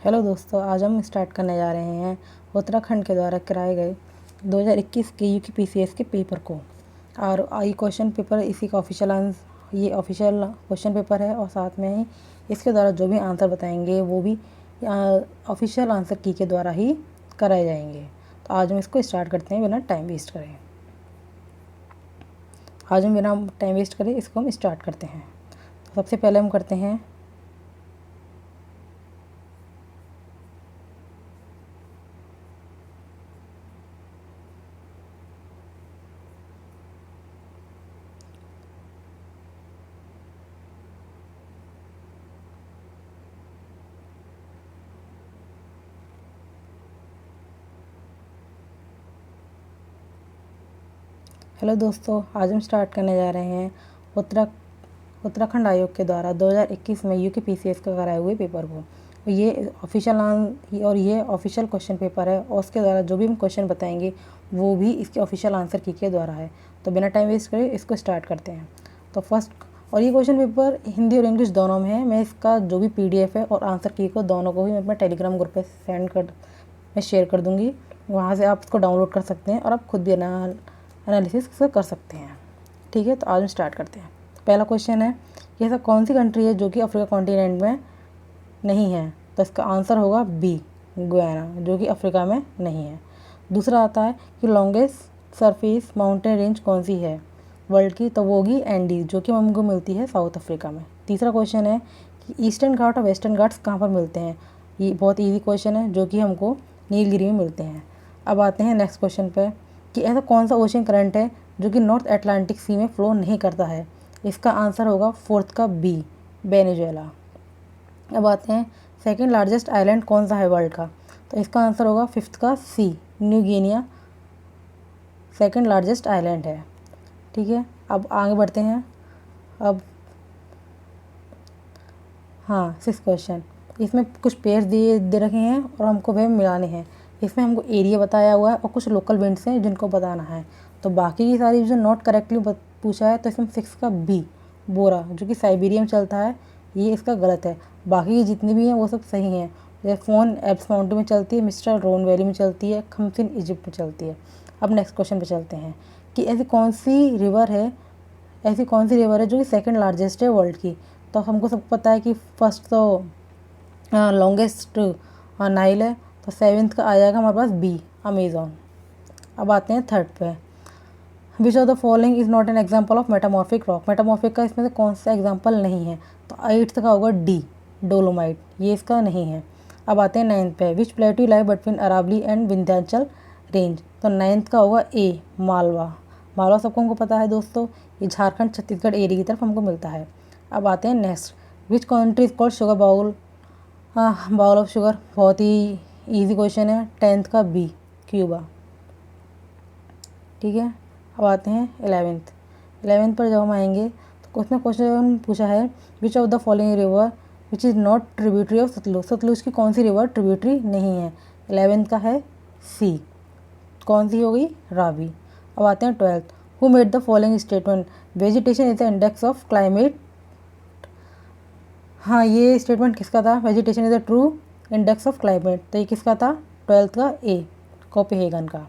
Hello दोस्तों, आज हम स्टार्ट करने जा रहे हैं उत्तराखंड के द्वारा कराए गए 2021 के यूपीपीसीएस के पेपर को। और ये क्वेश्चन पेपर इसी का ये ऑफिशियल क्वेश्चन पेपर है और साथ में ही इसके द्वारा जो भी आंसर बताएंगे वो भी ऑफिशियल आंसर की के द्वारा ही कराए जाएंगे। तो आज हम इसको स्टार्ट करते हैं बिना टाइम वेस्ट करें इसको हम स्टार्ट करते हैं। तो सबसे पहले हम करते हैं हेलो दोस्तों, आज हम स्टार्ट करने जा रहे हैं उत्तराखंड आयोग के द्वारा 2021 में यूपीपीसीएस का कराए हुए पेपर को। ये ऑफिशियल क्वेश्चन पेपर है और उसके द्वारा जो भी हम क्वेश्चन बताएंगे वो भी इसके ऑफिशियल आंसर की के द्वारा है। तो बिना टाइम वेस्ट करे इसको स्टार्ट करते हैं। तो फर्स्ट, और ये क्वेश्चन पेपर हिंदी और इंग्लिश दोनों में है। मैं इसका जो भी PDF है और आंसर की को दोनों को ही मैं अपने टेलीग्राम ग्रुप पर मैं शेयर कर दूँगी। वहाँ से आप इसको डाउनलोड कर सकते हैं और आप खुद भी एनालिसिस कर सकते हैं। ठीक है, तो आज हम स्टार्ट करते हैं। पहला क्वेश्चन है कि ऐसा कौन सी कंट्री है जो कि अफ्रीका कॉन्टिनेंट में नहीं है। तो इसका आंसर होगा बी, गुयाना, जो कि अफ्रीका में नहीं है। दूसरा आता है कि लॉन्गेस्ट सरफेस माउंटेन रेंज कौन सी है वर्ल्ड की। तो वो होगी एंडीज, जो कि हमको मिलती है साउथ अफ्रीका में। तीसरा क्वेश्चन है कि ईस्टर्न घाट और वेस्टर्न घाट्स कहाँ पर मिलते हैं। ये बहुत ईजी क्वेश्चन है जो कि हमको नीलगिरी में मिलते हैं। अब आते हैं नेक्स्ट क्वेश्चन पर कि ऐसा कौन सा ओशन करंट है जो कि नॉर्थ अटलांटिक सी में फ्लो नहीं करता है। इसका आंसर होगा फोर्थ का बी, वेनेजुएला। अब आते हैं सेकंड लार्जेस्ट आइलैंड कौन सा है वर्ल्ड का। तो इसका आंसर होगा फिफ्थ का C, New Guinea second largest island है। ठीक है, अब आगे बढ़ते हैं। अब हाँ, सिक्स क्वेश्चन, इसमें कुछ पेयर्स दे रखे हैं और हमको वह मिलाने हैं। इसमें हमको एरिया बताया हुआ है और कुछ लोकल विंड्स हैं जिनको बताना है। तो बाकी की सारी जो नॉट करेक्टली पूछा है, तो इसमें सिक्स का बी, बोरा, जो कि साइबेरिया में चलता है, ये इसका गलत है। बाकी की जितनी भी हैं वो सब सही हैं। जैसे फ़ोन एप्स माउंटेन में चलती है, मिस्टर रोन वैली में चलती है, खमसिन इजिप्ट में चलती है। अब नेक्स्ट क्वेश्चन पे चलते हैं कि ऐसी कौन सी रिवर है जो कि सेकंड लार्जेस्ट है वर्ल्ड की। तो हमको सब पता है कि फर्स्ट तो लॉन्गेस्ट नाइल है, तो सेवेंथ का आ जाएगा हमारे पास बी, अमेज़ॉन। अब आते हैं थर्ड पे, विच of the following is not an example of metamorphic rock. Metamorphic का इसमें से कौन सा एग्जाम्पल नहीं है। तो एट्थ का होगा डी, डोलोमाइट, ये इसका नहीं है। अब आते हैं नाइन्थ पे, which plateau lie between Aravalli and Vindhyachal range. तो नाइन्थ का होगा ए, मालवा। मालवा सबको हमको पता है दोस्तों, ये झारखंड छत्तीसगढ़ एरिया की तरफ हमको मिलता है। अब आते हैं next, which country is called sugar bowl of sugar. बहुत ही ईजी क्वेश्चन है, टेंथ का बी, क्यूबा। ठीक है, अब आते हैं 11th पर जब हम आएंगे तो उसमें क्वेश्चन पूछा है which of the following river which is not tributary of Sutlej. Sutlej की कौन सी रिवर ट्रिब्यूटरी नहीं है। 11th का है सी, कौन सी हो गई, रावी। अब आते हैं 12th, who made the following statement, vegetation is the index of climate. हाँ, ये स्टेटमेंट किसका था, vegetation is the true index of climate. तो ये किसका था, 12th का ए, कोपेनहेगन का।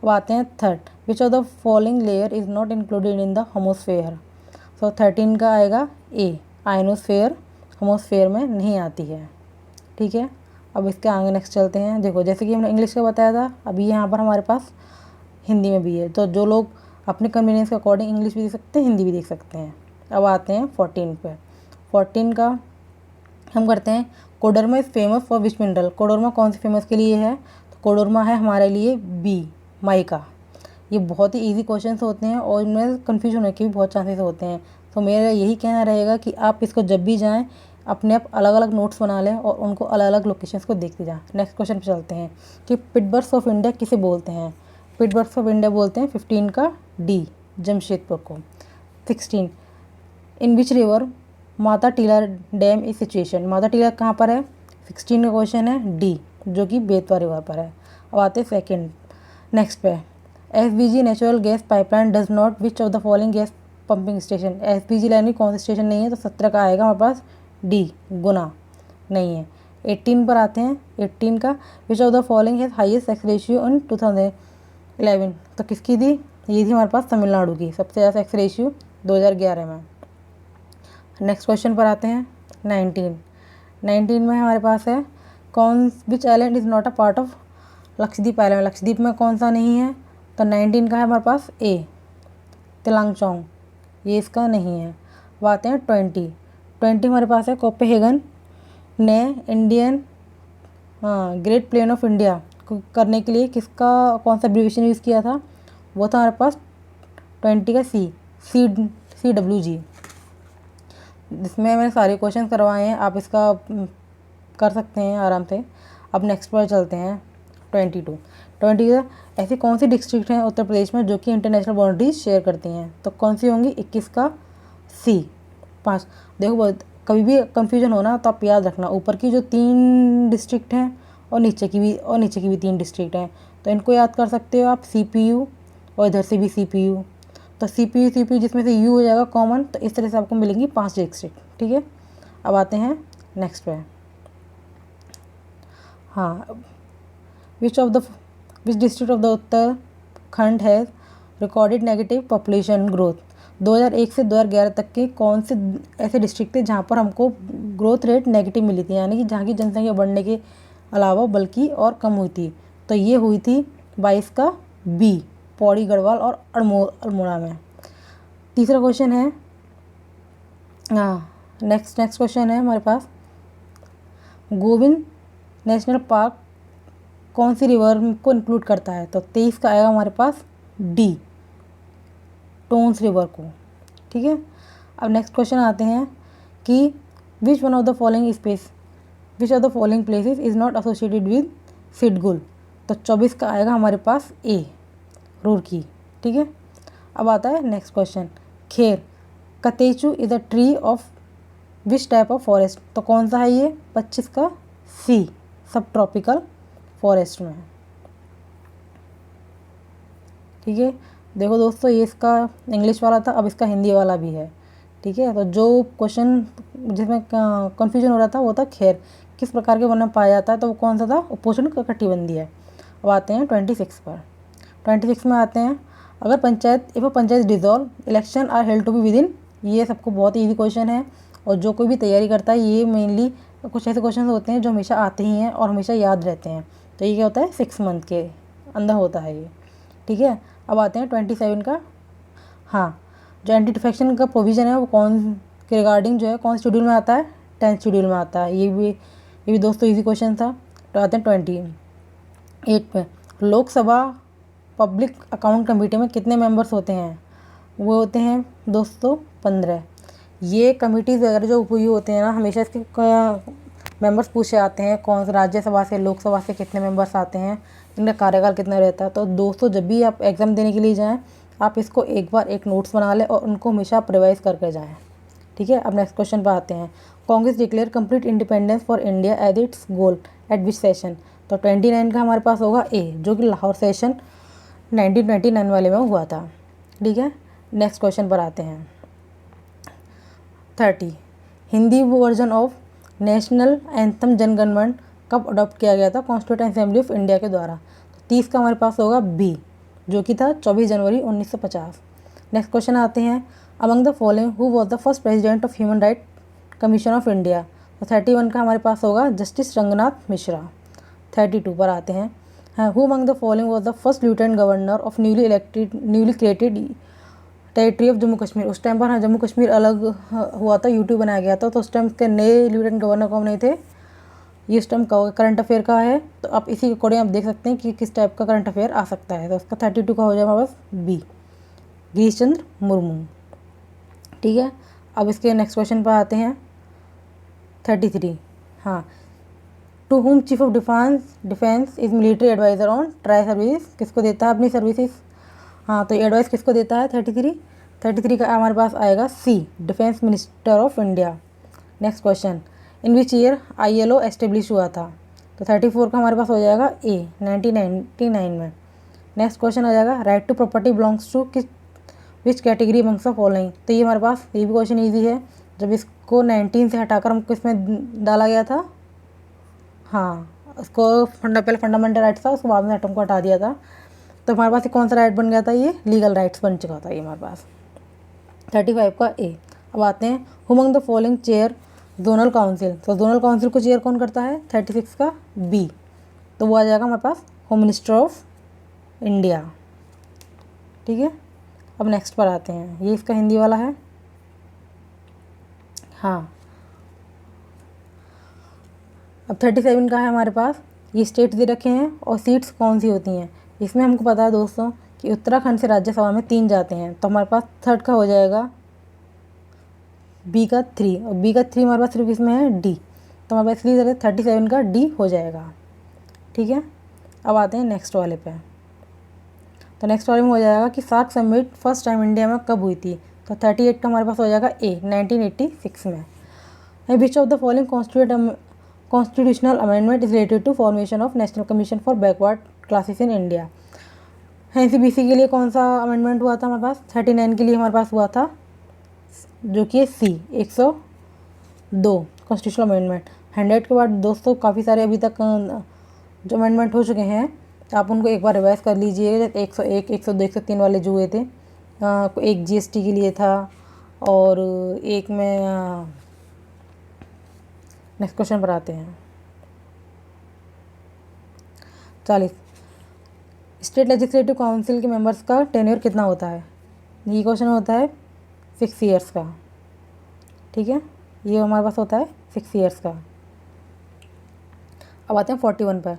अब आते हैं third, which of the following layer is not included in the homosphere. So 13 का आएगा ए, आयनोस्फेयर होमोस्फेयर में नहीं आती है। ठीक है, अब इसके आगे नेक्स्ट चलते हैं। देखो, जैसे कि हमने इंग्लिश का बताया था, अभी यहाँ पर हमारे पास हिंदी में भी है। तो जो लोग अपने कन्वीनियंस के अकॉर्डिंग इंग्लिश भी देख सकते हैं, हिंदी भी देख सकते हैं। अब आते हैं 14 पे। 14 का हम करते हैं, Koderma is famous for which mineral. Koderma कौन से फेमस के लिए है। तो कोडरमा है हमारे लिए बी, माइका। ये बहुत ही इजी क्वेश्चंस होते हैं और इनमें कन्फ्यूजन होने के भी बहुत चांसेस होते हैं। तो मेरा यही कहना रहेगा कि आप इसको जब भी जाएं अपने आप अलग अलग नोट्स बना लें और उनको अलग अलग लोकेशंस को देखते जाएं। नेक्स्ट क्वेश्चन पे चलते हैं कि पिटबर्ड्स ऑफ इंडिया किसे बोलते हैं। पिटबर्ड्स ऑफ इंडिया बोलते हैं 15 का डी, जमशेदपुर को। 16, इन which river Mata Tila dam is situation. Mata Tila कहाँ पर है। 16 का क्वेश्चन है डी, जो कि बेतवा रिवर पर है। अब आते हैं सेकेंड, नेक्स्ट पे, SPG natural gas pipeline does not which of the following gas pumping station. SPG line की कौन सा स्टेशन नहीं है। तो 17 का आएगा हमारे पास डी, गुना, नहीं है। 18 पर आते हैं, 18 का विच of the following has highest sex ratio in 2011, तो किसकी थी, ये थी हमारे पास तमिलनाडु की सबसे ज़्यादा सेक्स रेशियो 2011 में। नेक्स्ट क्वेश्चन पर आते हैं 19 में हमारे पास है कौन which island is not a part of Lakshadweep island, Lakshadweep में कौन सा नहीं है, तो 19 का है हमारे पास ए तिलांगचोंग, ये इसका नहीं है। अब आते हैं 20 हमारे पास है कोपेनहेगन ने Indian great plain of India करने के लिए किसका कौन सा एब्रिविएशन यूज़ किया था, वो था हमारे पास 20 का CWG, जिसमें मैंने सारे क्वेश्चन करवाए हैं, आप इसका कर सकते हैं आराम से। अब नेक्स्ट पर चलते हैं 22 ऐसी कौन सी डिस्ट्रिक्ट हैं उत्तर प्रदेश में जो कि इंटरनेशनल बाउंड्रीज शेयर करती हैं, तो कौन सी होंगी, 21 का C 5। देखो कभी भी कंफ्यूजन हो ना तो आप याद रखना ऊपर की जो 3 डिस्ट्रिक्ट हैं और नीचे की भी 3 डिस्ट्रिक्ट हैं, तो इनको याद कर सकते हो आप CPU और इधर से भी CPU, तो CPU जिसमें से U हो जाएगा कॉमन, तो इस तरह से आपको मिलेंगी 5 डिस्ट्रिक्ट। ठीक है, अब आते हैं नेक्स्ट पे। हाँ, which district of the Uttarakhand has recorded negative population growth, 2001 से 2011 तक के कौन से ऐसे डिस्ट्रिक्ट थे जहाँ पर हमको ग्रोथ रेट नेगेटिव मिली थी, यानी कि जहाँ की जनसंख्या बढ़ने के अलावा बल्कि और कम हुई थी, तो ये हुई थी 22 का B पौड़ी गढ़वाल और अल्मोड़ा में। तीसरा क्वेश्चन है नेक्स्ट क्वेश्चन है हमारे पास गोविंद नेशनल पार्क कौन सी रिवर को इंक्लूड करता है, तो 23 का आएगा हमारे पास D टोन्स रिवर को। ठीक है, अब नेक्स्ट क्वेश्चन आते हैं कि which of the following places is not associated with सिडगुल, तो 24 का आएगा हमारे पास A रुड़की। ठीक है, अब आता है next question khair catechu is a tree of which type of forest, तो कौन सा है ये, 25 का C सब ट्रॉपिकल फॉरेस्ट में। ठीक है, देखो दोस्तों ये इसका इंग्लिश वाला था, अब इसका हिंदी वाला भी है। ठीक है, तो जो क्वेश्चन जिसमें कन्फ्यूजन हो रहा था वो था खेर किस प्रकार के वन में पाया जाता है, तो वो कौन सा था, उपोष्ण कटिबंधीय है। अब आते हैं 26 पर। 26 में आते हैं अगर panchayat dissolve election are held to be within, ये सबको बहुत ईजी क्वेश्चन है और जो कोई भी तैयारी करता है ये मेनली कुछ ऐसे क्वेश्चन होते हैं जो हमेशा आते ही हैं और हमेशा याद रहते हैं, तो ये क्या होता है 6 मंथ के अंदर होता है ये। ठीक है, अब आते हैं 27 का। हाँ, जो एंटी डिफेक्शन का प्रोविज़न है वो कौन के रिगार्डिंग जो है कौन शेड्यूल में आता है, 10th शेड्यूल में आता है। ये भी दोस्तों इजी क्वेश्चन था। तो आते हैं 28 पे। लोकसभा पब्लिक अकाउंट कमेटी में कितने मेंबर्स होते हैं, वो होते हैं दोस्तों 15। ये कमेटीज़ वगैरह जो उपयोग होते हैं ना, हमेशा इसके मेंबर्स पूछे आते हैं कौन से राज्यसभा से लोकसभा से कितने मेंबर्स आते हैं, इनका कार्यकाल कितना रहता है। तो दोस्तों जब भी आप एग्ज़ाम देने के लिए जाएं आप इसको एक बार एक नोट्स बना लें और उनको हमेशा आप रिवाइज करके जाएं। ठीक है, अब नेक्स्ट क्वेश्चन पर आते हैं। Congress declare complete independence for India as its goal at which session, तो 29 का हमारे पास होगा A जो कि लाहौर सेशन 1929 वाले में हुआ था। ठीक है, नेक्स्ट क्वेश्चन पर आते हैं 30। Hindi version of national anthem Jana Gana Mana कब अडॉप्ट किया गया था कॉन्स्टिट्यूएंट असेंबली ऑफ इंडिया के द्वारा, तो 30 का हमारे पास होगा B जो कि था 24 जनवरी 1950। नेक्स्ट क्वेश्चन आते हैं among the following who was the first president of human right commission of India, तो 31 का हमारे पास होगा जस्टिस रंगनाथ मिश्रा। 32 पर आते हैं who among the following was the first lieutenant governor of newly created territory of Jammu Kashmir. उस टाइम पर हाँ जम्मू कश्मीर अलग हुआ था, यूटी बनाया गया था, तो उस टाइम के नए लेफ्टिनेंट गवर्नर कौन नहीं थे, ये इस टाइम करंट अफेयर का है, तो आप इसी के अकॉर्डिंग आप देख सकते हैं कि किस टाइप का करंट अफेयर आ सकता है। तो उसका 32 का हो जाएगा बस B गिरीश चंद्र मुर्मू। ठीक है, अब इसके नेक्स्ट क्वेश्चन पर आते हैं 33। हाँ, to whom chief of defence is military adviser on tri service, किसको देता है अपनी सर्विसेज। हाँ, तो ये एडवाइस किसको देता है 33 का हमारे पास आएगा C defence minister of India. Next question in which year ILO establish हुआ था, तो 34 का हमारे पास हो जाएगा A 1999 में। नेक्स्ट क्वेश्चन आ जाएगा right to property belongs to which category amongst the following, तो ये हमारे पास ये भी क्वेश्चन ईजी है। जब इसको 19 से हटाकर हमको इसमें डाला गया था हाँ, उसको पहले फंडामेंटल राइट्स था, उसके बाद में एटम को हटा दिया था। तो हमारे पास ये कौन सा राइट बन गया था, ये लीगल राइट्स बन चुका था ये हमारे पास। 35 का ए। अब आते हैं among the following chair zonal council. तो जोनल काउंसिल को चेयर कौन करता है, 36 का बी। तो वो आ जाएगा हमारे पास होम मिनिस्टर ऑफ इंडिया। ठीक है, अब नेक्स्ट पर आते हैं, ये इसका हिंदी वाला है। हाँ, अब 37 का है हमारे पास, ये स्टेट्स दे रखे हैं और सीट्स कौन सी होती हैं। इसमें हमको पता है दोस्तों कि उत्तराखंड से राज्यसभा में 3 जाते हैं, तो हमारे पास थर्ड का हो जाएगा बी का 3, और बी का 3 हमारे पास सिर्फ इसमें है डी, तो हमारे पास इसलिए 37 का डी हो जाएगा। ठीक है, अब आते हैं नेक्स्ट वाले पे। तो नेक्स्ट वाले में हो जाएगा कि SAARC summit first time India में कब हुई थी। तो 38 का हमारे पास हो जाएगा ए, 1986 में। Which of the following constitutional amendment is related to formation of national commission for backward classes in India. NCBC के लिए कौन सा अमेंडमेंट हुआ था हमारे पास, 39 के लिए हमारे पास हुआ था, जो कि सी 102 कॉन्स्टिट्यूशनल अमेंडमेंट। 100 के बाद दोस्तों काफ़ी सारे अभी तक जो अमेंडमेंट हो चुके हैं, आप उनको एक बार रिवाइज कर लीजिए। 101, 102, 103 वाले जो हुए थे, एक GST के लिए था, और एक में नेक्स्ट क्वेश्चन पर आते हैं 40। स्टेट लेजिस्लेटिव काउंसिल के मेंबर्स का टेन्योर कितना होता है। ये क्वेश्चन होता है 6 ईयर्स का। ठीक है, ये हमारे पास होता है 6 ईयर्स का। अब आते हैं 41 पर।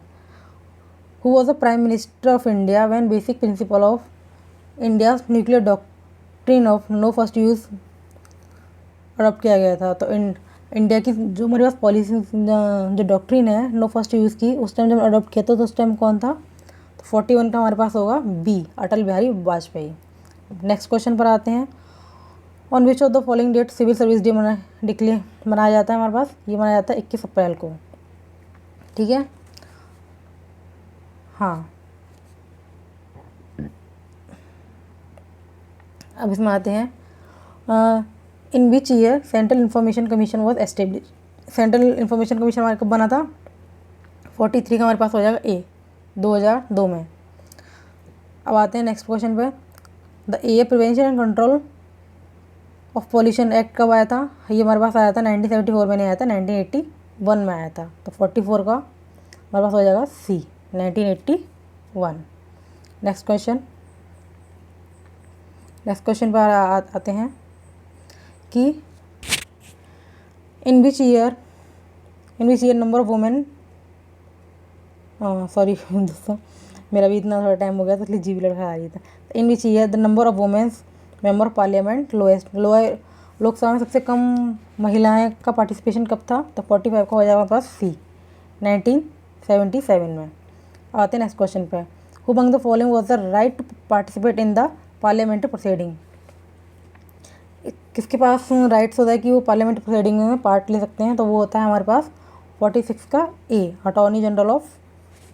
Who was the prime minister of India when basic principle of India nuclear doctrine of no first use adopt किया गया था। तो इंडिया की जो हमारे पास पॉलिसी जो डॉक्ट्रिन है नो फर्स्ट यूज़ की, उस टाइम जब अडॉप्ट किया था तो उस टाइम कौन था, तो 41 का हमारे पास होगा B, Atal Bihari Vajpayee. Next question पर आते हैं। On which of the following date civil service day मनाया जाता है हमारे पास, ये मनाया जाता है 21 अप्रैल को। ठीक है, हाँ, अब इसमें आते हैं in which year central information commission was establish. Central information commission हमारे कब बना था, 43 का हमारे पास हो जाएगा ए, 2002 में। अब आते हैं नेक्स्ट क्वेश्चन पे। The air prevention and control of pollution act कब आया था, ये हमारे पास आया था 1974 में नहीं आया था, 1981 में आया था। तो 44 का हमारे पास हो जाएगा सी, 1981। नेक्स्ट क्वेश्चन पर आते हैं कि in which year number of women, sorry दोस्तों मेरा भी इतना थोड़ा टाइम हो गया तो इसलिए जीवी लड़का आ रही था। In which year the number of womens member of parliament lower, Lok Sabha में सबसे कम महिलाएं का पार्टिसिपेशन कब था, तो 45 का हो जाएगा हमारे पास सी, 1977 में। आते हैं नेक्स्ट क्वेश्चन पे। Who among the following was the right to participate in the parliamentary proceeding. किसके पास राइट्स होता है कि वो पार्लियामेंट्री प्रोसीडिंग में पार्ट ले सकते हैं, तो वो होता है हमारे पास 46 का A, attorney general of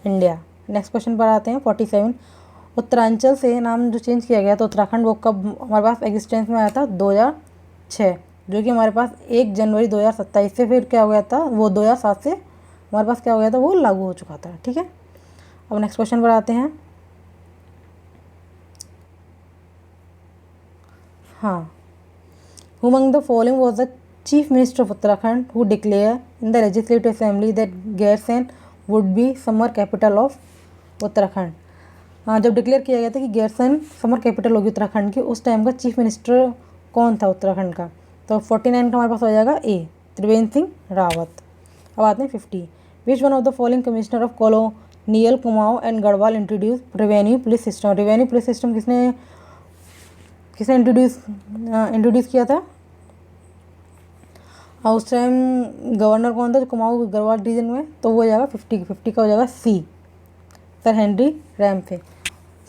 India. Next question पर आते हैं 47। उत्तरांचल से नाम जो चेंज किया गया तो उत्तराखंड, वो कब हमारे पास एग्जिस्टेंस में आया था, 2006, जो कि हमारे पास 1 जनवरी 2027 से फिर क्या हो गया था, वो 2007 से हमारे पास क्या हो गया था, वो लागू हो चुका था। ठीक है, अब नेक्स्ट क्वेश्चन पर आते हैं। हाँ, who among the following was the chief minister of Uttarakhand who declare in the legislative assembly that Gairsain would be summer capital of Uttarakhand. हाँ, जब डिक्लेयर किया गया था कि गैरसैंण समर कैपिटल होगी उत्तराखंड की, उस टाइम का चीफ मिनिस्टर कौन था उत्तराखंड का, तो 49 का हमारे पास हो जाएगा ए, त्रिवेंद्र सिंह रावत। अब आते हैं 50। Which one of the following commissioner of colonial Kumaon and Garhwal introduce revenue police system. Revenue police system किसने इंट्रोड्यूस किया था, और उस टाइम गवर्नर कौन था जो कुमाऊं गढ़वाल रीजन में, तो वो हो जाएगा 50 का हो जाएगा सी, सर हेनरी रैमफे।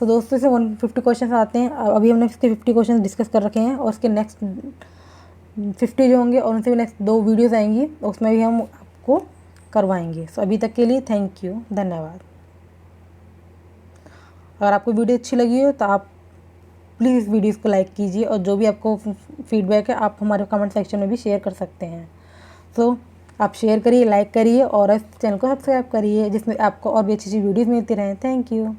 तो दोस्तों से 150 क्वेश्चन आते हैं। अभी हमने इसके 50 क्वेश्चन डिस्कस कर रखे हैं, और उसके नेक्स्ट 50 जो होंगे और उनसे भी नेक्स्ट 2 वीडियोस आएंगी, उसमें भी हम आपको करवाएंगे। सो अभी तक के लिए थैंक यू, धन्यवाद। अगर आपको वीडियो अच्छी लगी हो तो आप प्लीज़ इस वीडियोज़ को लाइक कीजिए, और जो भी आपको फीडबैक है आप हमारे कमेंट सेक्शन में भी शेयर कर सकते हैं। तो आप शेयर करिए, लाइक करिए और इस चैनल को सब्सक्राइब करिए, जिसमें आपको और भी अच्छी अच्छी वीडियोज़ मिलती रहें। Thank you.